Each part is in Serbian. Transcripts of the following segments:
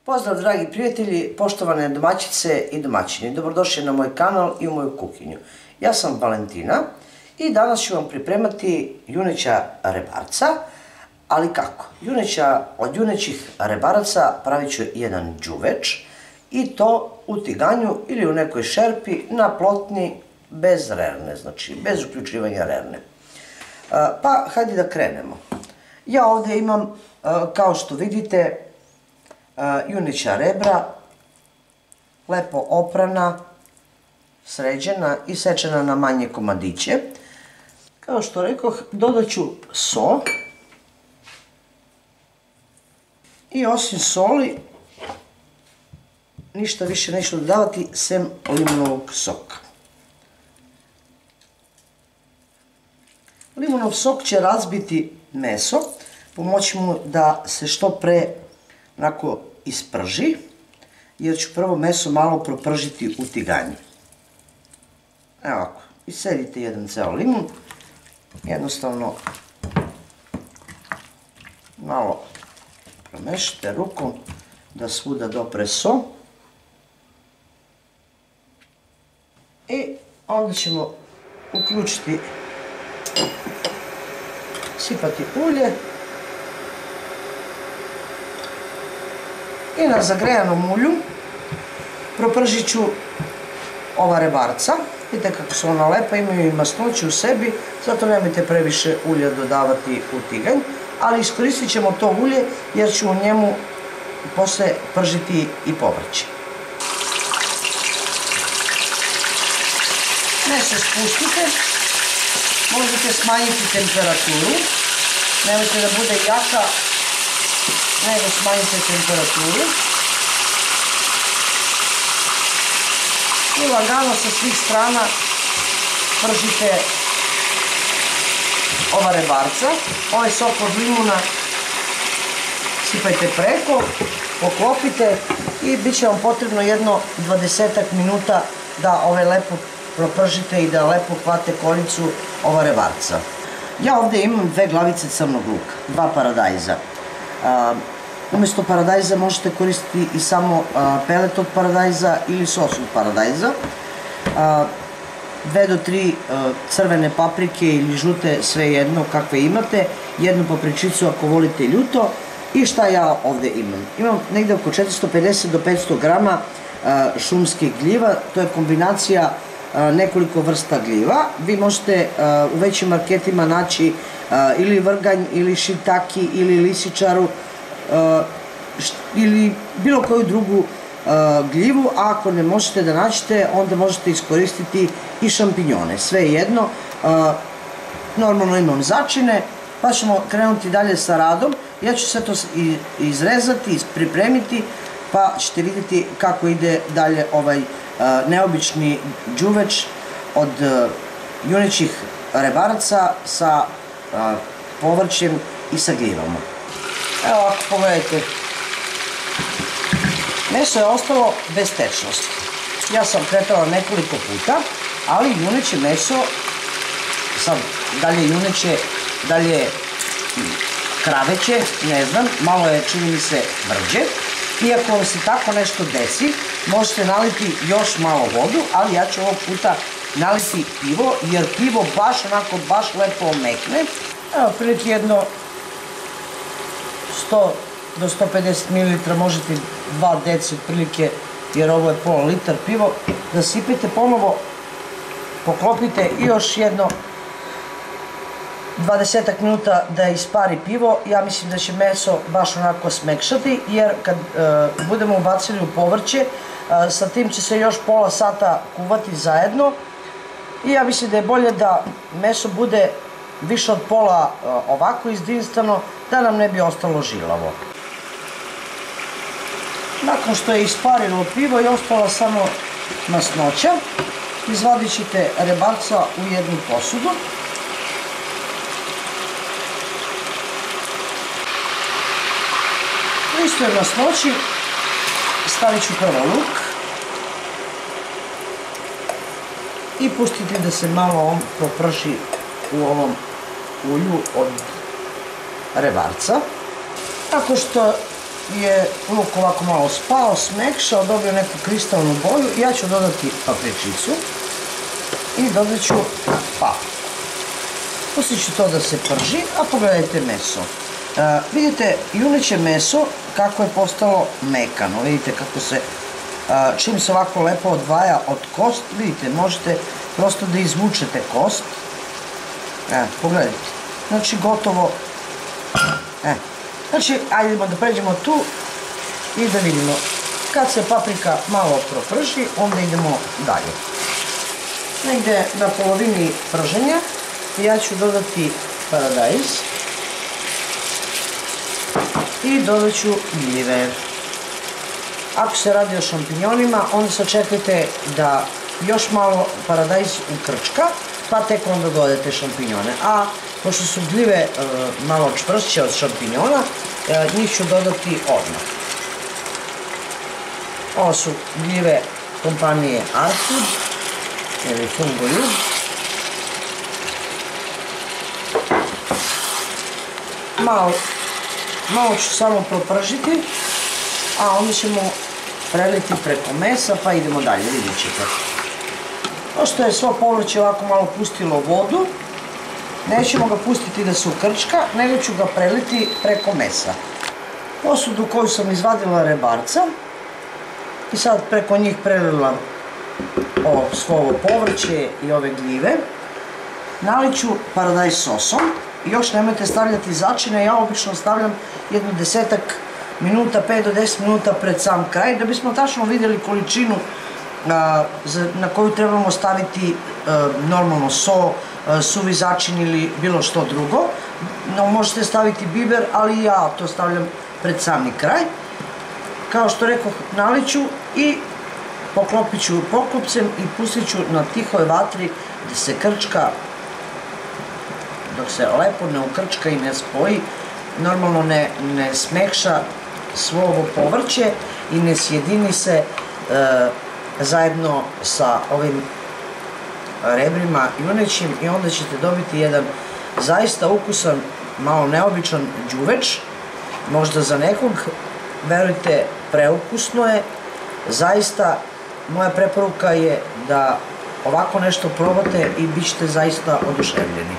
Pozdrav dragi prijatelji, poštovane domaćice i domaćini, dobrodošli na moj kanal i u moju kuhinju. Ja sam Valentina i danas ću vam pripremati juneća rebarca, ali kako? Od junećih rebaraca pravit ću jedan đuveč i to u tiganju ili u nekoj šerpi na plotni bez rerne, znači bez uključivanja rerne. Pa hajde da krenemo. Ja ovdje imam, kao što vidite, juneća rebra, lepo oprana, sređena i sečena na manje komadiće. Kao što rekoh, dodat ću so i osim soli ništa više neću dodavati sem limunovog soka. Limunov sok će razbiti meso, pomoći mu da se što pre onako isprži, jer ću prvo meso malo propržiti u tiganju. Evo ovako, isedite jedan ceo limun, jednostavno malo promešite rukom da svuda dopre so. I onda ćemo uključiti, sipati ulje i na zagrejanom ulju propržit ću ova rebarca. Vidite kako su ona lepa, imaju i masnoću u sebi, zato nemojte previše ulja dodavati u tiganj, ali iskoristit ćemo to ulje jer ću u njemu posle pržiti i povrće. Meso spustite, možete smanjiti temperaturu, nemojte da bude jaka, nego smanjite temperaturu i lagano sa svih strana pržite ova rebarca. Ovaj sok od limuna sipajte preko, poklopite i bit će vam potrebno jedno 20 minuta da ove lepo propržite i da lepo hvate koricu ova rebarca. Ja ovdje imam 2 glavice crnog luka, 2 paradajza. Umjesto paradajza možete koristiti i samo pelet od paradajza ili sos od paradajza. 2 do 3 crvene paprike ili žute, svejedno kakve imate. Jednu papričicu ako volite ljuto. I šta ja ovdje imam? Imam negdje oko 450 do 500 grama šumskih gljiva. To je kombinacija nekoliko vrsta gljiva. Vi možete u većim marketima naći ili vrganj, ili šitaki, ili lisičaru, ili bilo koju drugu gljivu, a ako ne možete da nađete, onda možete iskoristiti i šampinjone, sve jedno. Normalno imam začine, pa ćemo krenuti dalje sa radom. Ja ću sve to izrezati, pripremiti, pa ćete vidjeti kako ide dalje ovaj neobični đuveč od junećih rebaraca sa povrćem i sa gljivama. Evo ovako, pogledajte, meso je ostalo bez tečnosti. Ja sam kretala nekoliko puta, ali juneće meso, sad dalje juneće, dalje kraveće, ne znam, malo je, čini mi se, brđe. Iako vam se tako nešto desi, možete naliti još malo vodu, ali ja ću ovog puta naliti pivo, jer pivo baš lepo omekne. Evo, prilike jedno 100 do 150 ml, možete 2 deci otprilike, jer ovo je pola litar pivo, da sipete ponovo, poklopite i još jedno 20 minuta da ispari pivo. Ja mislim da će meso baš onako smekšati, jer kad budemo ubacili u povrće, sa tim će se još pola sata kuvati zajedno i ja mislim da je bolje da meso bude više od pola ovako izdinstvano, da nam ne bi ostalo žilavo. Nakon što je isparilo pivo i ostala samo masnoća, izvadit ćete rebarca u jednu posudu. U istoj masnoći stavit ću prvo luk i pustiti da se malo on proprši u ovom ulju od rebarca. Tako što je luk ovako malo spao, smekšao, dobio neku kristalnu boju. Ja ću dodati papričicu i dodat ću papriku. Pustit ću to da se prži, a pogledajte meso. Vidite juneće meso kako je postalo mekano. Vidite kako se, čim se ovako lepo odvaja od kost, vidite, možete prosto da izvučete kost. Pogledajte. Znači gotovo. Znači, ajde da pređemo tu i da vidimo. Kad se paprika malo proprži, onda idemo dalje. Negde na polovini prženja ja ću dodati paradajz i dodat ću gljive. Ako se radi o šampinjonima, onda sačekajte da još malo paradajz ukrčka, pa tek onda dodajte šampinjone. A pošto su gljive malo čvršće od šampinjona, njih ću dodati odmah. Ovo su gljive kompanije Arfood ili Fungoljub. Malo ću samo propržiti, a onda ćemo preliti preko mesa, pa idemo dalje, vidjet ćete. Pošto je svo povrće ovako malo pustilo vodu, nećemo ga pustiti da se ukrčka, nego ću ga preliti preko mesa. Posudu koju sam izvadila rebarca i sad preko njih prelila svo ovo povrće i ove gljive. Naliću paradajz sosom. Još nemojte stavljati začine, ja obično stavljam jedno 10 minuta, 5 do 10 minuta pred sam kraj, da bismo tačno vidjeli količinu na koju trebamo staviti normalno so, suvi začin ili bilo što drugo. Možete staviti biber, ali ja to stavljam pred sami kraj. Kao što rekoh, naliću i poklopit ću poklopcem i pustit ću na tihoj vatri da se krčka, dok se lepo ne ukrčka i ne spoji, normalno ne smekša svo ovo povrće i ne sjedini se zajedno sa ovim rebrima junećim, i onda ćete dobiti jedan zaista ukusan, malo neobičan đuveč, možda za nekog, verujte, preukusno je. Zaista, moja preporuka je da ovako nešto probate i bit ćete zaista oduševljeni.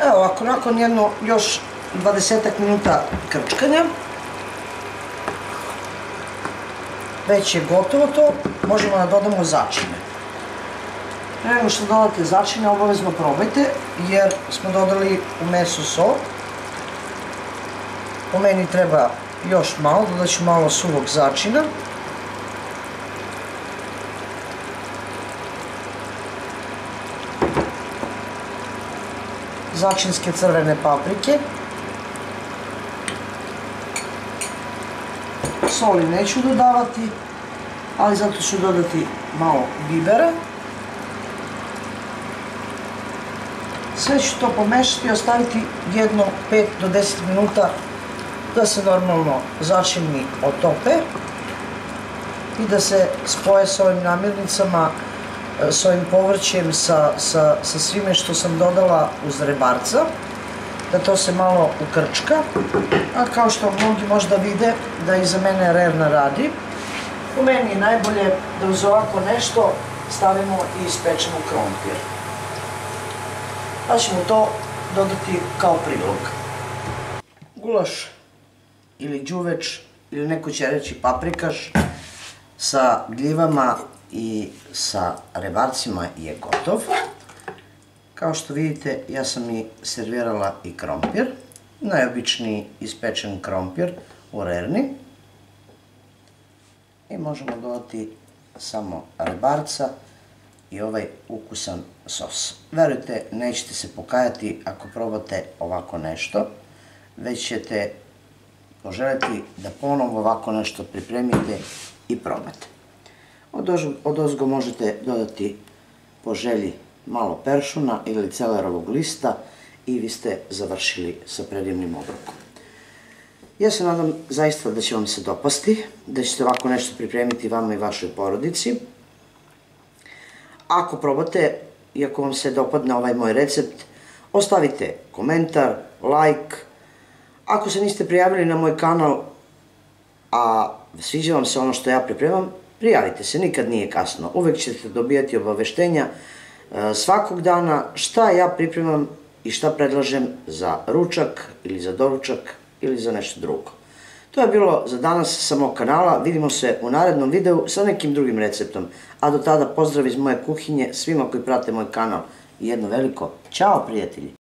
Evo ovako, nakon jedno još 20 minuta krčkanja, već je gotovo to, možemo da dodamo začine. Pre nego što dodate začine, obavezno probajte, jer smo dodali u meso so. Po meni treba još malo, dodat ću malo suvog začina. Začinske crvene paprike. Soli neću dodavati, ali zato ću dodati malo bibera. Sve ću to pomešati i ostaviti jedno 5 do 10 minuta da se normalno začini otope i da se spoje s ovim namirnicama, s ovim povrćem, sa svime što sam dodala uz rebarca, da to se malo ukrčka. A kao što mnogi možda vide da iza mene Rerna radi, po meni je najbolje da uz ovako nešto stavimo i ispečemo krompir. Pa ćemo to dodati kao prilog. Gulaš ili đuveč, ili neko će reći paprikaš, sa gljivama i sa rebarcima je gotov. Kao što vidite, ja sam i servirala i krompir, najobičniji ispečen krompir u Rerni. I možemo dodati samo rebarca i ovaj ukusan sos. Verujte, nećete se pokajati ako probate ovako nešto, već ćete poželjeti da ponovo ovako nešto pripremite i probate. Odozgo možete dodati po želji malo peršuna ili celerovog lista i vi ste završili sa predivnim obrokom. Ja se nadam zaista da će vam se dopasti, da ćete ovako nešto pripremiti vama i vašoj porodici. Ako probate i ako vam se dopadne ovaj moj recept, ostavite komentar, like. Ako se niste prijavili na moj kanal, a sviđa vam se ono što ja pripremam, prijavite se, nikad nije kasno. Uvek ćete dobijati obaveštenja svakog dana šta ja pripremam i šta predlažem za ručak ili za doručak ili za nešto drugo. To je bilo za danas sa mog kanala, vidimo se u narednom videu sa nekim drugim receptom. A do tada pozdrav iz moje kuhinje svima koji prate moj kanal i jedno veliko ćao prijatelji!